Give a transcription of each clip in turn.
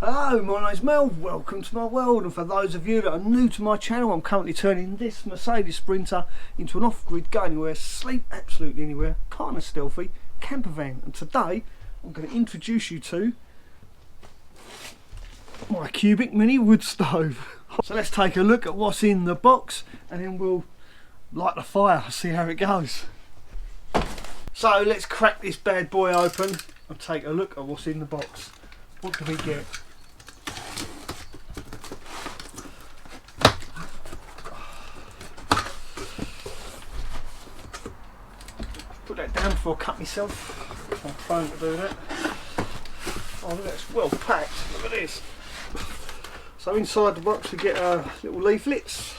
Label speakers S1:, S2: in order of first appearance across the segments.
S1: Hello, my name's Mel, welcome to my world, and for those of you that are new to my channel, I'm currently turning this Mercedes Sprinter into an off-grid, go anywhere, sleep absolutely anywhere, kind of stealthy camper van. And today I'm going to introduce you to my cubic mini wood stove. So let's take a look at what's in the box and then we'll light the fire, see how it goes. So let's crack this bad boy open and take a look at what's in the box. What do we get? Put that down before I cut myself. I'm prone to do that. Oh, that's well packed. Look at this. So inside the box we get little leaflets.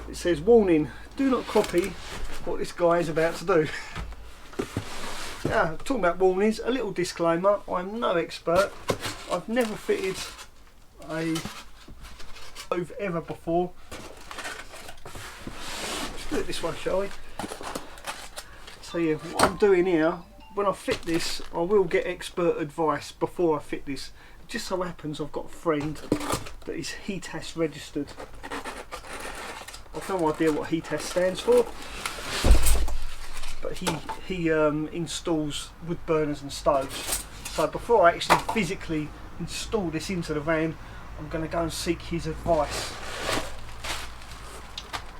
S1: It says, warning, do not copy what this guy is about to do. Yeah, talking about warnings, a little disclaimer, I'm no expert. I've never fitted a stove ever before. Let's do it this way, shall we? So yeah, what I'm doing here, when I fit this, I will get expert advice before I fit this. It just so happens I've got a friend that is HETAS registered. I've no idea what HETAS stands for, but he installs wood burners and stoves. So before I actually physically install this into the van, I'm going to go and seek his advice,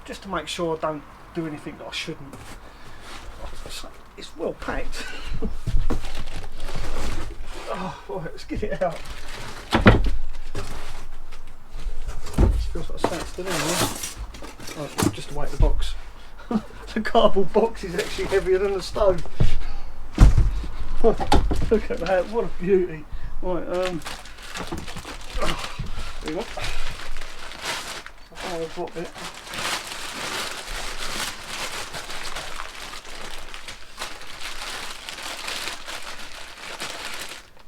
S1: just to make sure I don't do anything that I shouldn't. It's well packed. Oh, right, let's get it out. Feels like something's still in there. Oh, just to weight the box. The cardboard box is actually heavier than the stove. Look at that, what a beauty. Right, there you go. I'll drop it.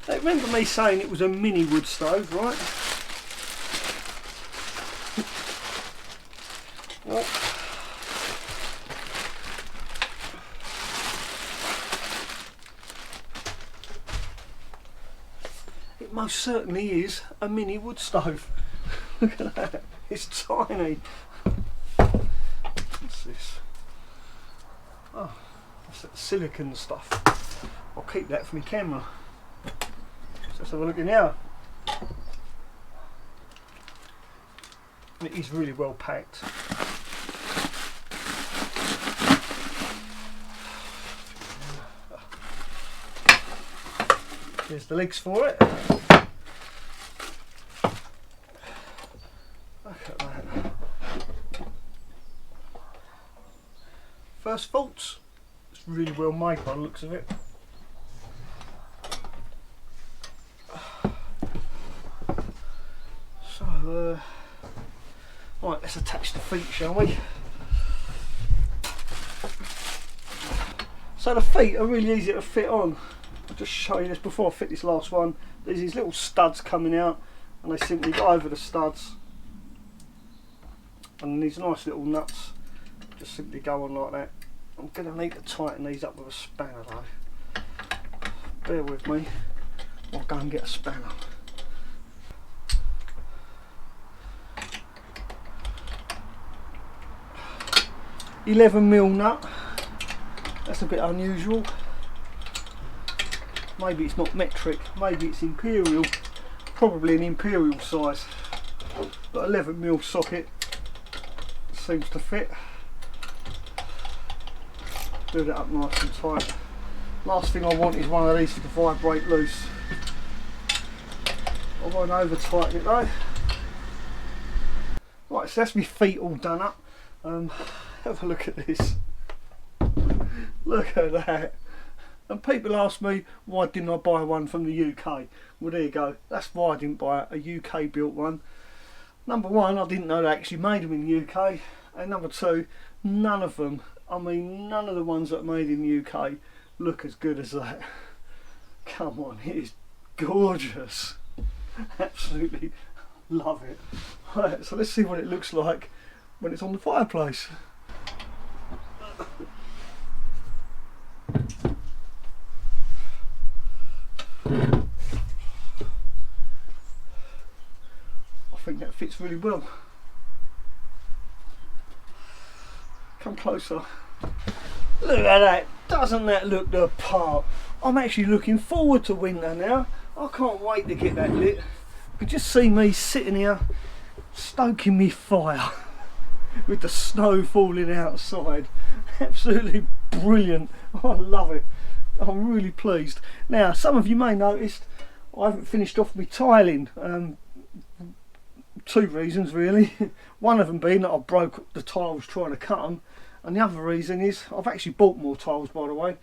S1: They remember me saying it was a mini wood stove, right? Well, it most certainly is a mini wood stove. Look at that, it's tiny. What's this? Oh, that's that silicone stuff. I'll keep that for my camera. So let's have a look in here. It is really well packed. Here's the legs for it. Look at that. First faults. It's really well made by the looks of it. So, right, let's attach the feet, shall we? So the feet are really easy to fit on. I'll just show you this before I fit this last one. There's these little studs coming out and they simply go over the studs, and these nice little nuts just simply go on like that. I'm going to need to tighten these up with a spanner though. Bear with me, I'll go and get a spanner. $11mm nut, that's a bit unusual. Maybe it's not metric, maybe it's imperial, probably an imperial size, but 11mm socket seems to fit. Do that up nice and tight. Last thing I want is one of these to vibrate loose. I won't over tighten it though. Right, so that's my feet all done up. Have a look at this. Look at that. And people ask me, why didn't I buy one from the UK? Well, there you go. That's why I didn't buy a UK built one. Number one, I didn't know they actually made them in the UK. And number two, none of them, I mean none of the ones that are made in the UK look as good as that. Come on, it is gorgeous. Absolutely love it. Right, so let's see what it looks like when it's on the fireplace. fits really well. Come closer. Look at that. Doesn't that look the part? I'm actually looking forward to winter now. I can't wait to get that lit. You can just see me sitting here stoking me fire with the snow falling outside. Absolutely brilliant. I love it. I'm really pleased. Now, some of you may notice I haven't finished off my tiling. Two reasons really. One of them being that I broke the tiles trying to cut them, and the other reason is I've actually bought more tiles, by the way,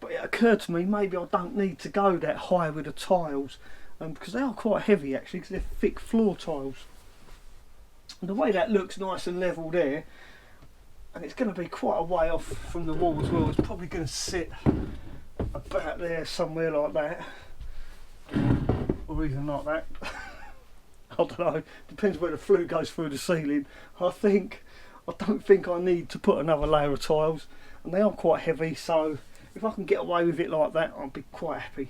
S1: but it occurred to me maybe I don't need to go that high with the tiles, because they are quite heavy actually, because they're thick floor tiles. And the way that looks nice and level there, and it's going to be quite a way off from the wall as well. It's probably going to sit about there somewhere like that, or even like that. I don't know, depends where the flue goes through the ceiling. I don't think I need to put another layer of tiles, and they are quite heavy, so if I can get away with it like that, I'll be quite happy.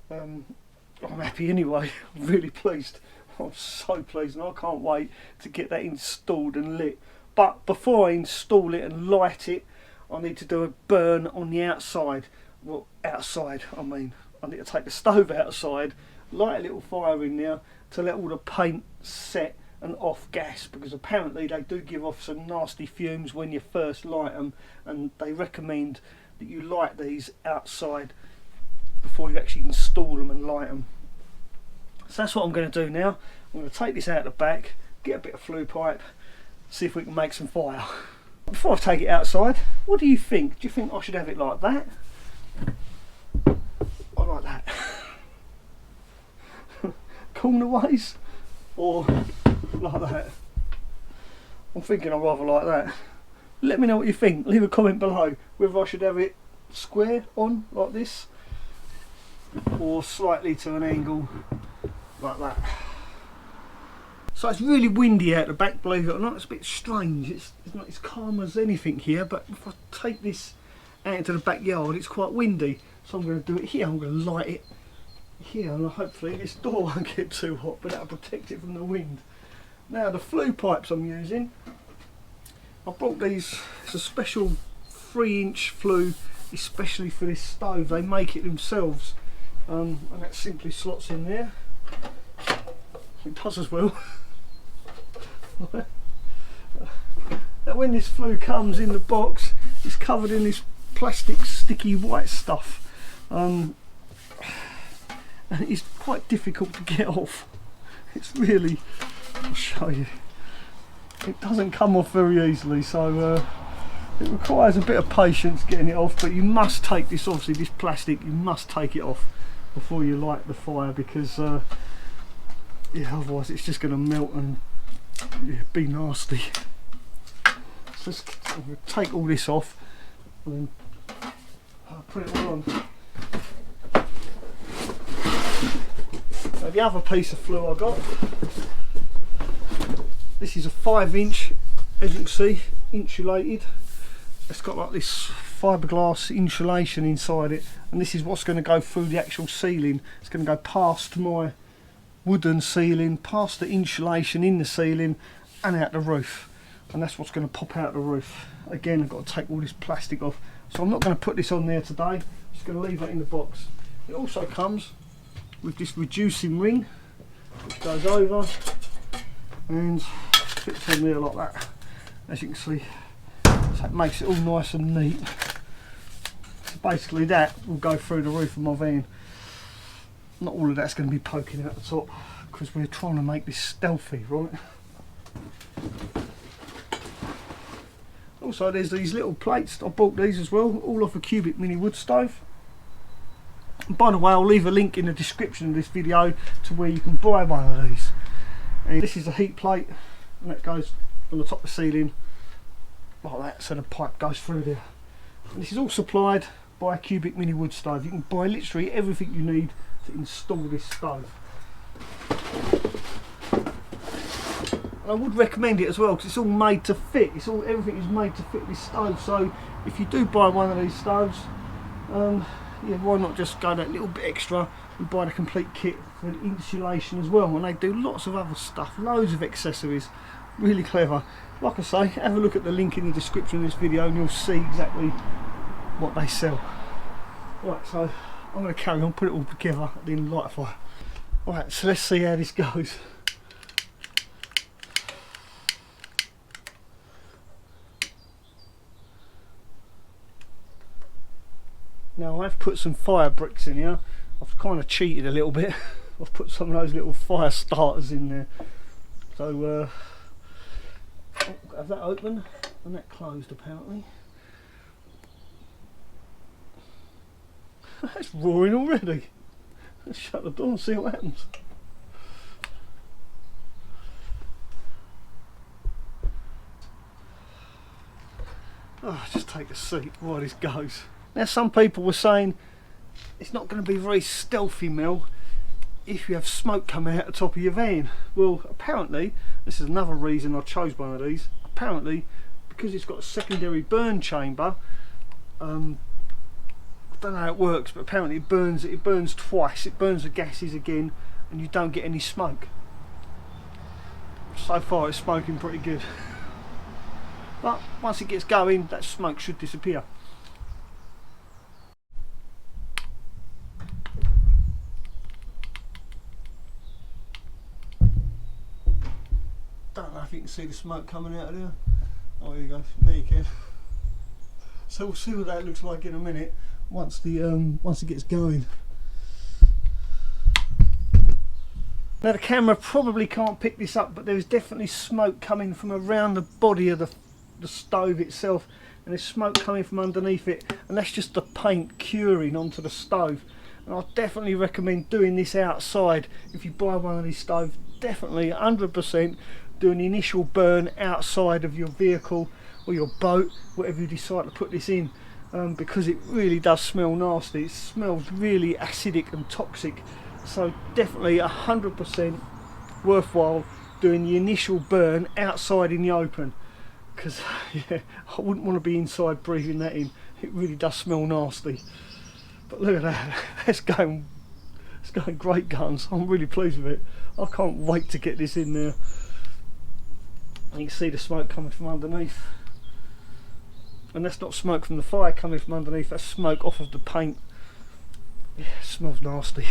S1: I'm happy anyway. I'm really pleased. I'm so pleased, and I can't wait to get that installed and lit. But before I install it and light it, I need to do a burn on the outside. Well, outside, I mean. I need to take the stove outside, light a little fire in there to let all the paint set and off gas, because apparently they do give off some nasty fumes when you first light them, and they recommend that you light these outside before you actually install them and light them. So that's what I'm going to do now. I'm going to take this out the back, get a bit of flue pipe, see if we can make some fire. Before I take it outside, what do you think? Do you think I should have it like that? Or like that? Cornerways? Or like that? I'm thinking I'd rather like that. Let me know what you think. Leave a comment below whether I should have it square on like this, or slightly to an angle like that. So it's really windy out the back, believe it or not. It's a bit strange. It's not as calm as anything here, but if I take this out into the backyard, it's quite windy. So I'm going to do it here. I'm going to light it here, and hopefully this door won't get too hot, but that'll protect it from the wind. Now the flue pipes I'm using, I bought these. It's a special 3-inch flue, especially for this stove. They make it themselves, and that simply slots in there. It does as well. Now when this flue comes in the box, it's covered in this plastic sticky white stuff, and it's quite difficult to get off. It's really, I'll show you, it doesn't come off very easily, so it requires a bit of patience getting it off. But you must take this, obviously this plastic, you must take it off before you light the fire, because yeah, otherwise it's just going to melt and be nasty. So I'm going to take all this off and then I'll put it all on. Now the other piece of flue I got, this is a 5-inch, as you can see, insulated. It's got like this fiberglass insulation inside it, and this is what's going to go through the actual ceiling. It's going to go past my wooden ceiling, past the insulation in the ceiling and out the roof, and that's what's going to pop out the roof. Again, I've got to take all this plastic off, so I'm not going to put this on there today. I'm just going to leave that in the box. It also comes with this reducing ring which goes over and fits on there like that, as you can see. So it makes it all nice and neat. So basically that will go through the roof of my van. Not all of that's going to be poking out the top, because we're trying to make this stealthy, right? Also there's these little plates. I bought these as well, all off a cubic mini wood stove. And by the way, I'll leave a link in the description of this video to where you can buy one of these. And this is a heat plate, and that goes on the top of the ceiling like that, so the pipe goes through there. And this is all supplied by a cubic mini wood stove. You can buy literally everything you need to install this stove. And I would recommend it as well, because it's all made to fit. Everything is made to fit this stove. So if you do buy one of these stoves, yeah, why not just go that little bit extra and buy the complete kit for the insulation as well. And they do lots of other stuff, loads of accessories, really clever. Like I say, have a look at the link in the description of this video and you'll see exactly what they sell. Right, so I'm going to carry on, put it all together, and then light a fire. Right, so let's see how this goes. Now I've put some fire bricks in here. I've kind of cheated a little bit. I've put some of those little fire starters in there. So have that open and that closed apparently. That's roaring already. Let's shut the door and see what happens. Oh, just take a seat while this goes. Now some people were saying it's not going to be very stealthy, Mel, if you have smoke coming out the top of your van. Well, apparently, this is another reason I chose one of these. Apparently, because it's got a secondary burn chamber, I don't know how it works, but apparently it burns twice. It burns the gases again and you don't get any smoke. So far it's smoking pretty good. But once it gets going, that smoke should disappear. Don't know if you can see the smoke coming out of there. Oh, there you go. There you can. So we'll see what that looks like in a minute once it gets going. Now the camera probably can't pick this up, but there is definitely smoke coming from around the body of the stove itself, and there's smoke coming from underneath it, and that's just the paint curing onto the stove. And I definitely recommend doing this outside. If you buy one of these stoves, definitely 100% do an initial burn outside of your vehicle or your boat, whatever you decide to put this in, because it really does smell nasty. It smells really acidic and toxic, so definitely 100% worthwhile doing the initial burn outside in the open, because yeah, I wouldn't want to be inside breathing that in. It really does smell nasty. But look at that, it's going great guns. I'm really pleased with it. I can't wait to get this in there. You can see the smoke coming from underneath, and that's not smoke from the fire coming from underneath, that's smoke off of the paint. Yeah, it smells nasty.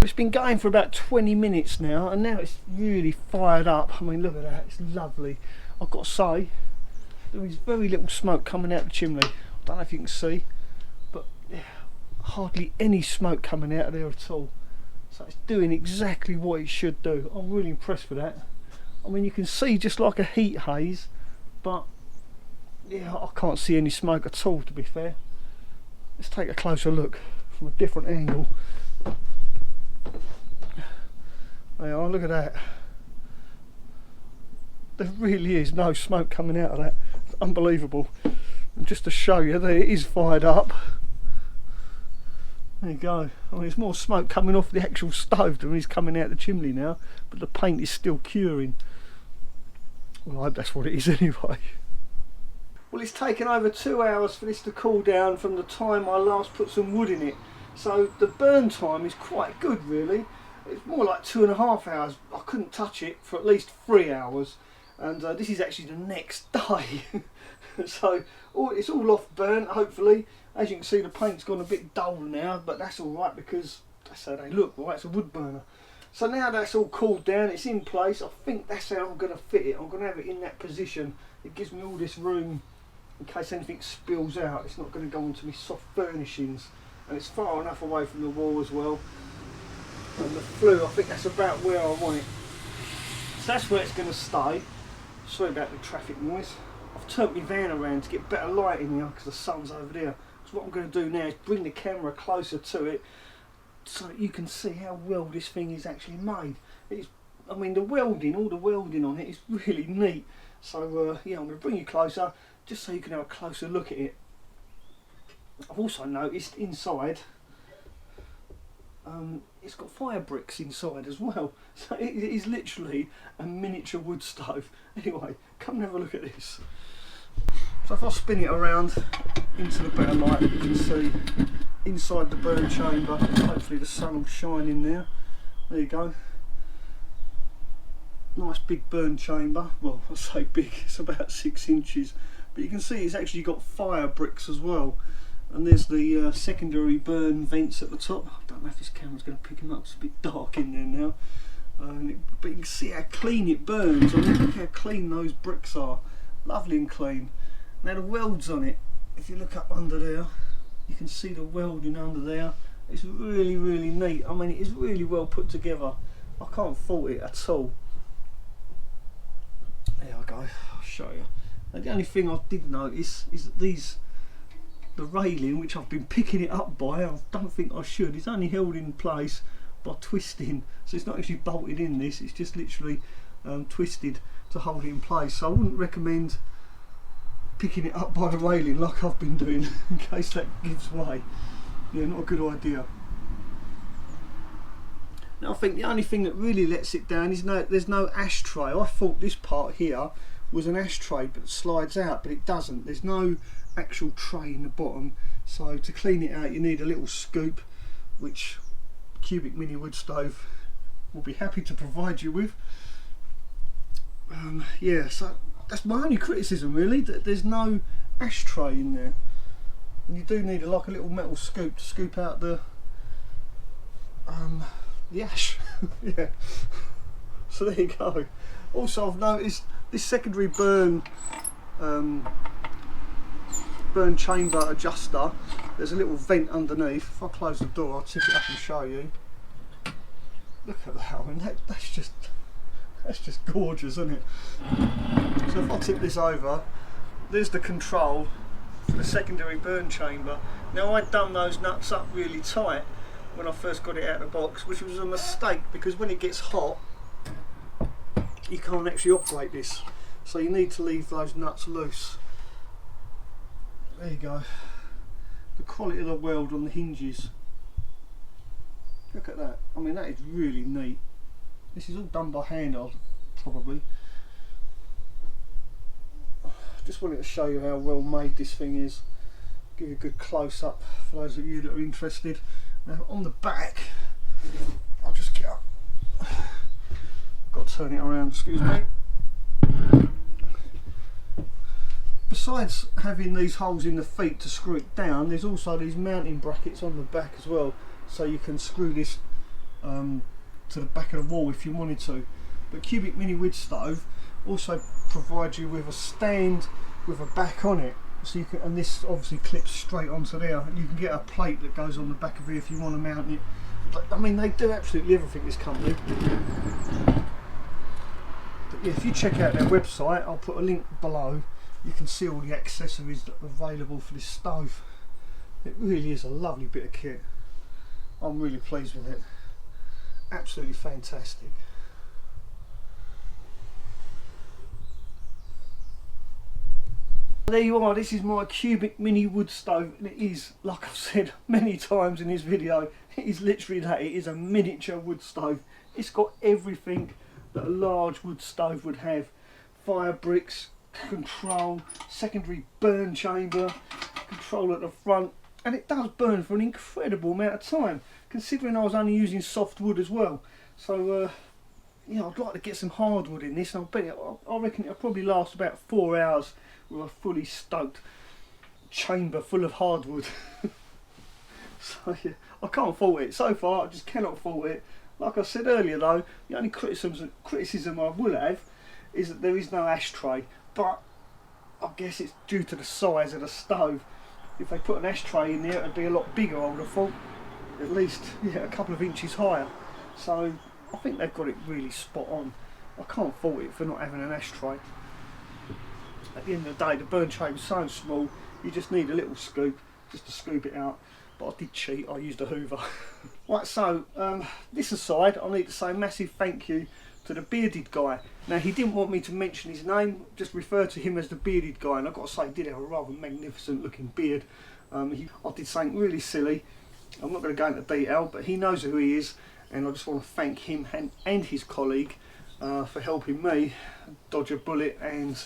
S1: It's been going for about 20 minutes now, and now it's really fired up. I mean, look at that, it's lovely. I've got to say, there is very little smoke coming out the chimney. I don't know if you can see, but yeah, hardly any smoke coming out of there at all. So it's doing exactly what it should do. I'm really impressed with that. I mean, you can see just like a heat haze, but yeah, I can't see any smoke at all, to be fair. Let's take a closer look from a different angle. There you are, look at that. There really is no smoke coming out of that. It's unbelievable. And just to show you that it is fired up, there you go. I mean, there's more smoke coming off the actual stove than is coming out the chimney now, but the paint is still curing. Well, I hope that's what it is anyway. Well, it's taken over 2 hours for this to cool down from the time I last put some wood in it. So the burn time is quite good, really. It's more like 2.5 hours. I couldn't touch it for at least 3 hours. And this is actually the next day. So it's all off burnt, hopefully. As you can see, the paint's gone a bit dull now, but that's alright because that's how they look, right? It's a wood burner. So now that's all cooled down, it's in place. I think that's how I'm going to fit it. I'm going to have it in that position. It gives me all this room in case anything spills out. It's not going to go onto my soft furnishings, and it's far enough away from the wall as well. And the flue, I think that's about where I want it. So that's where it's going to stay. Sorry about the traffic noise. I've turned my van around to get better light in here because the sun's over there. So what I'm going to do now is bring the camera closer to it so that you can see how well this thing is actually made. I mean, the welding, all the welding on it is really neat. So yeah, I'm going to bring you closer just so you can have a closer look at it. I've also noticed inside it's got fire bricks inside as well, so it is literally a miniature wood stove. Anyway, come and have a look at this. So if I spin it around into the better light, you can see inside the burn chamber. Hopefully the sun will shine in there. There you go. Nice big burn chamber. Well, I say big, it's about 6 inches. But you can see it's actually got fire bricks as well. And there's the secondary burn vents at the top. I don't know if this camera's going to pick them up, it's a bit dark in there now. But you can see how clean it burns. I mean, look how clean those bricks are. Lovely and clean. Now the welds on it, if you look up under there, you can see the welding under there. It's really, really neat. I mean, it's really well put together. I can't fault it at all. There I go, I'll show you. Now, the only thing I did notice is that the railing, which I've been picking it up by, I don't think I should, it's only held in place by twisting. So it's not actually bolted in this, it's just literally twisted to hold it in place. So I wouldn't recommend picking it up by the railing like I've been doing in case that gives way. Yeah, not a good idea. Now I think the only thing that really lets it down is there's no ashtray. I thought this part here was an ashtray but it slides out, but it doesn't. There's no actual tray in the bottom. So to clean it out you need a little scoop, which Cubic Mini Wood Stove will be happy to provide you with. Yeah, so that's my only criticism really, that there's no ashtray in there. And you do need like a little metal scoop to scoop out the ash. Yeah, so there you go. Also I've noticed this secondary burn chamber adjuster, there's a little vent underneath. If I close the door I'll tip it up and show you. Look at that, I mean that's just gorgeous, isn't it? So if I tip this over, there's the control for the secondary burn chamber. Now I'd done those nuts up really tight when I first got it out of the box, which was a mistake because when it gets hot you can't actually operate this, so you need to leave those nuts loose. There you go. The quality of the weld on the hinges, look at that. I mean, that is really neat. This is all done by hand, probably. Just wanted to show you how well made this thing is. Give you a good close up for those of you that are interested. Now on the back, I'll just get up. I've got to turn it around, excuse me. Besides having these holes in the feet to screw it down, there's also these mounting brackets on the back as well, so you can screw this to the back of the wall if you wanted to. But Cubic Mini Wood Stove also provides you with a stand with a back on it, so you can, and this obviously clips straight onto there, and you can get a plate that goes on the back of it if you want to mount it. But, I mean, they do absolutely everything, this company. But yeah, if you check out their website, I'll put a link below, you can see all the accessories that are available for this stove. It really is a lovely bit of kit. I'm really pleased with it. Absolutely fantastic. There you are, this is my Cubic Mini Wood Stove, and it is, like I've said many times in this video, it is literally that. It is a miniature wood stove. It's got everything that a large wood stove would have. Fire bricks, control, secondary burn chamber, control at the front, and it does burn for an incredible amount of time, considering I was only using soft wood as well. So yeah, I'd like to get some hardwood in this, and I reckon it'll probably last about 4 hours with a fully stoked chamber full of hardwood. So yeah, I can't fault it. So far I just cannot fault it. Like I said earlier though, the only criticism I will have is that there is no ashtray, but I guess it's due to the size of the stove. If they put an ashtray in there it'd be a lot bigger, I would have thought, at least, yeah, a couple of inches higher. So I think they've got it really spot on. I can't fault it for not having an ashtray. At the end of the day, the burn chamber is so small, you just need a little scoop just to scoop it out. But I did cheat, I used a hoover. Right, so this aside, I need to say a massive thank you to the bearded guy. Now, he didn't want me to mention his name, just refer to him as the bearded guy, and I've got to say he did have a rather magnificent looking beard. I did something really silly. I'm not going to go into detail, but he knows who he is, and I just want to thank him and his colleague for helping me dodge a bullet and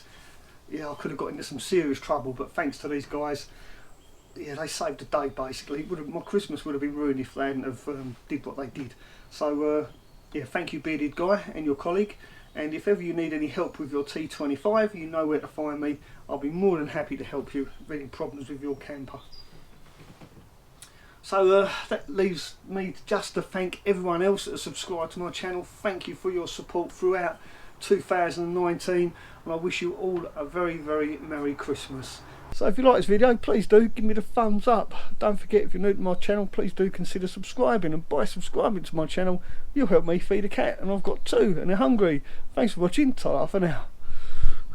S1: yeah, I could have got into some serious trouble, but thanks to these guys, yeah, they saved the day basically. My Christmas would have been ruined if they hadn't have did what they did. So yeah, thank you Bearded Guy and your colleague, and if ever you need any help with your T25, you know where to find me. I'll be more than happy to help you with any problems with your camper. So that leaves me just to thank everyone else that has subscribed to my channel. Thank you for your support throughout 2019, and I wish you all a very, very Merry Christmas. So if you like this video, please do give me the thumbs up. Don't forget, if you're new to my channel, please do consider subscribing, and by subscribing to my channel you'll help me feed a cat, and I've got two and they're hungry. Thanks for watching. Ta-ra for now.